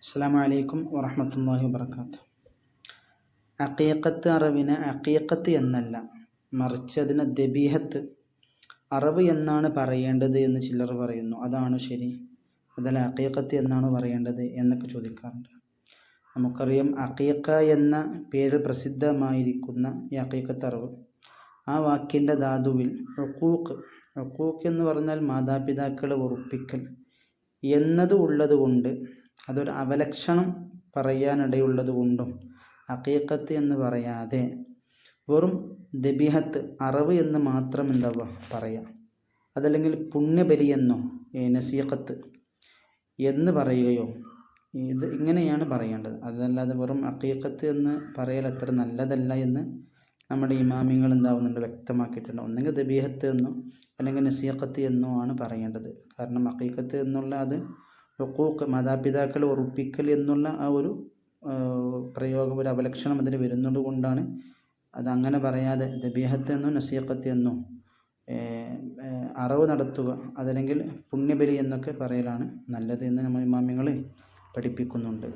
അസ്സലാമു അലൈക്കും വറഹ്മത്തുള്ളാഹി വബറകാതുഹു. അഖീഖത്ത് അറിവിനെ അഖീഖത്ത് എന്നല്ല, മറിച്ച് അതിനെ ദബീഹത്ത് അറിവ് എന്നാണ് പറയേണ്ടത് എന്ന് ചിലർ പറയുന്നു. അതാണ് ശരി? അതല്ല അഖീഖത്ത് എന്നാണ് പറയേണ്ടത് എന്നൊക്കെ ചോദിക്കാറുണ്ട്. നമുക്കറിയാം, അഖീഖ എന്ന പേര് പ്രസിദ്ധമായിരിക്കുന്ന ഈ അഖീഖത്ത് അറിവ്, ആ വാക്കിൻ്റെ ധാതുവിൽ ഉഖൂഖ് എന്ന് പറഞ്ഞാൽ മാതാപിതാക്കളെ വെറുപ്പിക്കൽ എന്നത് ഉള്ളത് കൊണ്ട്, അതൊരു അവലക്ഷണം പറയാനിടയുള്ളത് കൊണ്ടും അഖീഖത്ത് എന്ന് പറയാതെ വെറും ദബീഹത്ത് അറിവ് എന്ന് മാത്രം എന്താവുക പറയാം. അതല്ലെങ്കിൽ പുണ്യബലി എന്നോ നസീഖത്ത് എന്ന് പറയുകയോ, ഇങ്ങനെയാണ് പറയേണ്ടത്. അതല്ലാതെ വെറും അഖീഖത്ത് എന്ന് പറയൽ അത്ര നല്ലതല്ല എന്ന് നമ്മുടെ ഇമാമിങ്ങൾ എന്താവുന്നുണ്ട്, വ്യക്തമാക്കിയിട്ടുണ്ട്. ഒന്നെങ്കിൽ ദബീഹത്ത് എന്നോ അല്ലെങ്കിൽ നസീഖത്ത് എന്നോ ആണ് പറയേണ്ടത്. കാരണം അഖീഖത്ത് എന്നുള്ള അത് ഉഖൂഖ്, മാതാപിതാക്കളെ ഉറപ്പിക്കൽ എന്നുള്ള ആ ഒരു പ്രയോഗം, ഒരു അവലക്ഷണം അതിന് വരുന്നത് കൊണ്ടാണ് അതങ്ങനെ പറയാതെ ദബീഹത്ത് എന്നോ നസീഖത്ത് എന്നോ അറിവ് നടത്തുക, അതല്ലെങ്കിൽ പുണ്യബലി എന്നൊക്കെ പറയലാണ് നല്ലത് എന്ന് നമ്മൾ ഇമാമിങ്ങൾ പഠിപ്പിക്കുന്നുണ്ട്.